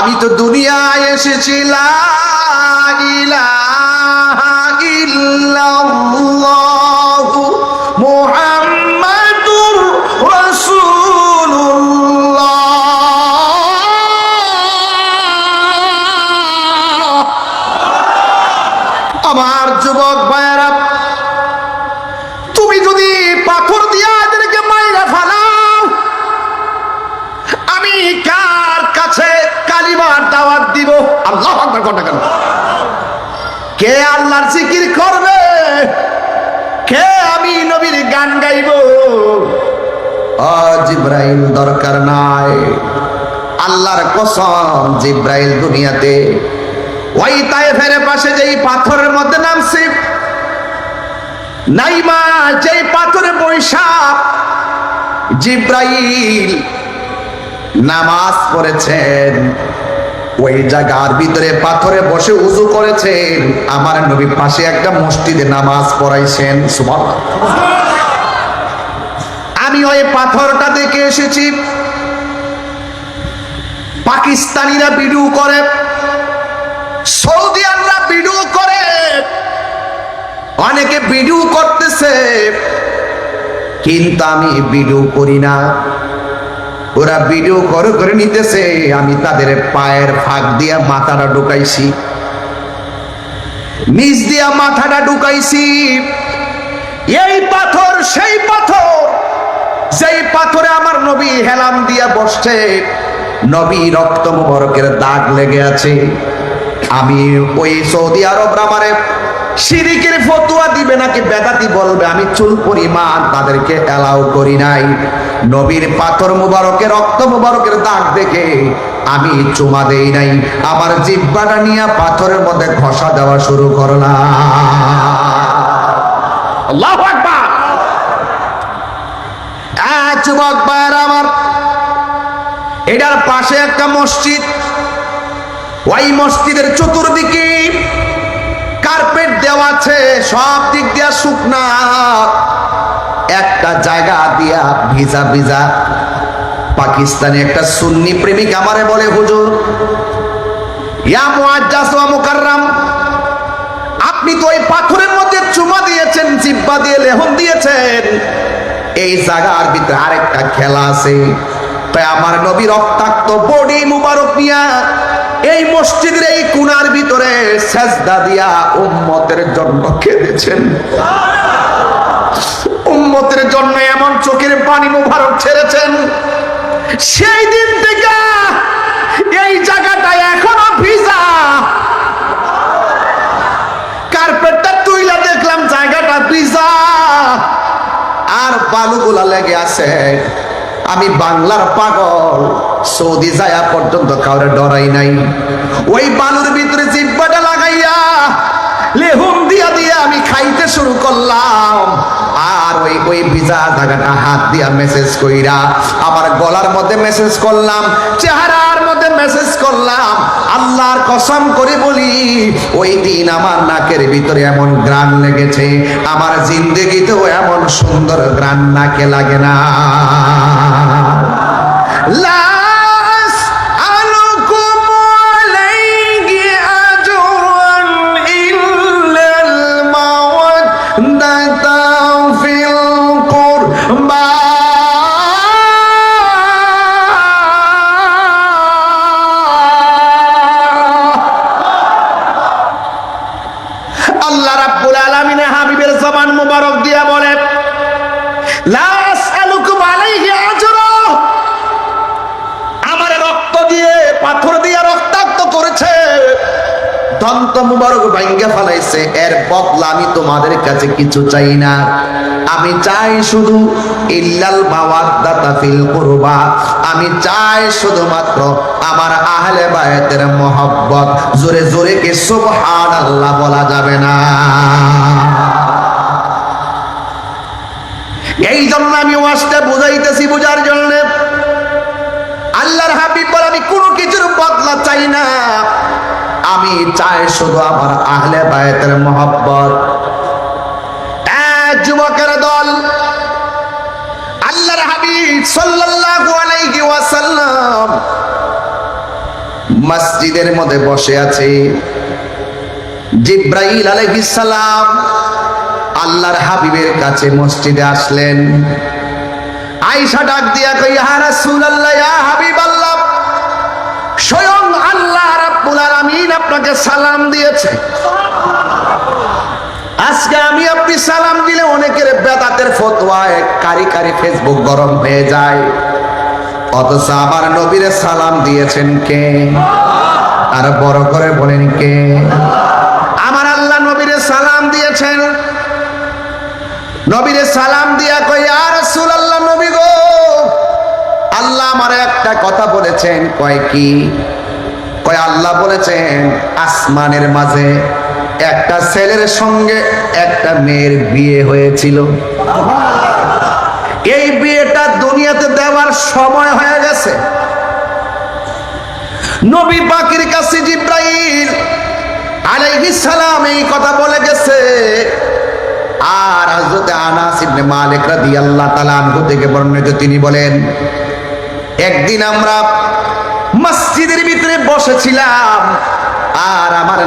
আমি তো দুনিয়ায় এসেছি লা ইলাহা ইল্লাল্লাহু মুহাম্মাদুর রাসূলুল্লাহ। আমার যুবক ভাইয়েরা, তুমি যদি পাথর দিয়া এদেরকে মাইরা ফেলাও, আমি কার কাছে কালিমার দাওয়াত দিব? আল্লাহু আকবার কথা কেন? কে আল্লাহর জিকির করবে? কে আমি নবীর গান গাইব? জিবরাইল দরকার নাই। আল্লাহর কসম, জিবরাইল দুনিয়াতে ওই তায়েফের পাশে যেই পাথরের মধ্যে নামছে, নাইমা যেই পাথরে বৈশা জিবরাইল নামাজ পড়েছেন, ওই জায়গার ভিতরে পাথরে বসে উযু করেছেন। আমার নবী পাশে একটা মসজিদে নামাজ পড়াইছেন। সুবহানাল্লাহ। আমি ওই পাথরটা দেখে এসেছি। পাকিস্তানিরা ভিডিও করে, সৌদিয়ানরা ভিডিও করে, অনেকে ভিডিও করতেছে, কিন্তু আমি ভিডিও করি না। ওরা ভিডিও করে নিতেছে, আমি তাদের পায়ের ফাঁক দিয়া মাথাটা ঢুকাইছি, নিচ দিয়া মাথাটা ঢুকাইছি। এই পাথর সেই পাথর, যেই পাথরে আমার নবী হেলাম দিয়া বসছে, নবী রক্ত মুবারকের দাগ লেগে আছে। আমি ওই সৌদি আরব আমারে শিরিকের ফতোয়া দিবে নাকি বেদাতি বলবে, আমি চুল পরিমাণ তাদেরকে এলাও করি নাই। নবীর পাথর মুবারকের রক্ত মুবারকের দাগ দেখে আমি চুমা দেই নাই। আমার জিহ্বাটা নিয়ে পাথরের মধ্যে ঘষা দেওয়া শুরু করলাম। আল্লাহু আকবার। যুবক ভাইরা আমার, এটার পাশে একটা মসজিদ। ওই মসজিদের চতুর্দিকে কার্পেট দেওয়া আছে, সব দিক দিয়া শুকনা। একটা জায়গা দিয়া ভিজা ভিজা। পাকিস্তানি একটা সুন্নি প্রেমিক আমারে বলে, হুজুর, ইয়া মুআজ্জাজ ওয়া মুকাররাম, আপনি তো ওই পাথরের মধ্যে চুমা দিয়েছেন, জিহ্বা দিয়ে লেহন দিয়েছেন, এই জায়গার ভিতরে আরেকটা খেলা আছে। তাই আমার নবী রক্তাক্ত বডি মুবারক নিয়া এই মসজিদের এই কোণার ভিতরে সেজদা দিয়া উম্মতের জন্য কেঁদেছেন। উম্মতের জন্য এমন চোখের পানি মুবারক ছেড়েছেন। সেই দিন থেকে এই জায়গাটা এখনো ভিজা। কার্পেটটা তুইলা দেখলাম জায়গাটা ভিজা, আর বালুগুলা লেগে আছে। আমি বাংলার পাগল, সৌদি যায়া পর্যন্ত কাউরে ডরাই নাই। ওই বালুর ভিতরে জিহ্বাটা লাগাইয়া লেহুম দিয়া দিয়া আমি খাইতে শুরু করলাম। আর ওই ভিজা জায়গাটা হাত দিয়া মেসেজ কইরা আমার গলার মধ্যে মেসেজ করলাম, চেহারার মধ্যে মেসেজ করলাম। আল্লাহর কসম করে বলি, ওই দিন আমার নাকের ভিতরে এমন গ্রাণ লেগেছে, আমার জিন্দেগিতেও এমন সুন্দর গ্রাণ নাকে লাগে না। আল্লাহ রাব্বুল আলামিন হাবিবের জবান মুবারক দিয়া বলে, লা আসআলুকুম আলাইহি আজরা। আমারে রক্ত দিয়ে, পাথর দিয়ে রক্তাক্ত করেছে, দন্ত মুবারক ভাঙ্গা ফেলাইছে, এর বদলা আমি তোমাদের কাছে কিছু চাই না। আমি চাই শুধু ইল্লাল মাওয়াদ্দাতা ফিল কুরবা, আমি চাই শুধুমাত্র আমার আহলে বায়তের মহব্বত। জোরে জোরে কি সুবহানাল্লাহ বলা যাবে না? এই জন্য আমি ওয়াজটা বুঝাইতেছি, বুঝার জন্য। আল্লাহর হাবিব বলে, আমি কোনো কিছুর বদলা চাই না, আমি চাই শুধু আমার আহলে বায়তের মহব্বত। যুবকের দল, আল্লাহর হাবিব সাল্লাল্লাহু আলাইহি ওয়াসাল্লাম মসজিদের মধ্যে বসে আছে। জিব্রাইল আলাইহিস সালাম আল্লাহর হাবিবের কাছে মসজিদে আসলেন। আয়েশা ডাক দিয়া কই, ইয়া রাসূলুল্লাহ, ইয়া হাবিবাল্লাহ, স্বয়ং আল্লাহ রাব্বুল আলামিন আপনাকে সালাম দিয়েছে। আজকে আমি আপনি সালাম দিলে অনেকের বেদাতের ফতোয়ায় কারি কারি ফেসবুক গরম হয়ে যায়, অথচ আমার নবীরে সালাম দিয়েছেন কে? আর বড় করে বলেন কে? আমার আল্লাহ নবীরে সালাম দিয়েছেন। নবীরে সালাম দিয়া কই, ইয়া রাসূলুল্লাহ, নবী গো, আল্লাহ আমারে একটা কথা বলেছেন। কয় কি? কয় আল্লাহ বলেছেন আসমানের মাঝে একটা ছেলের সঙ্গে একটা মেয়ের বিয়ে হয়েছিল, এই বিয়েটা দুনিয়াতে দেওয়ার সময় হয়ে গেছে। নবী পাকের কাছে জিব্রাইল আলাইহিস সালাম এই কথা বলে গেছে। আর হযরত আনাস ইবনে মালিক রাদিয়াল্লাহু তাআলা আনহু থেকে বর্ণিত, তিনি বলেন, একদিন আমরা মসজিদের ভিতরে বসেছিলাম আর আমার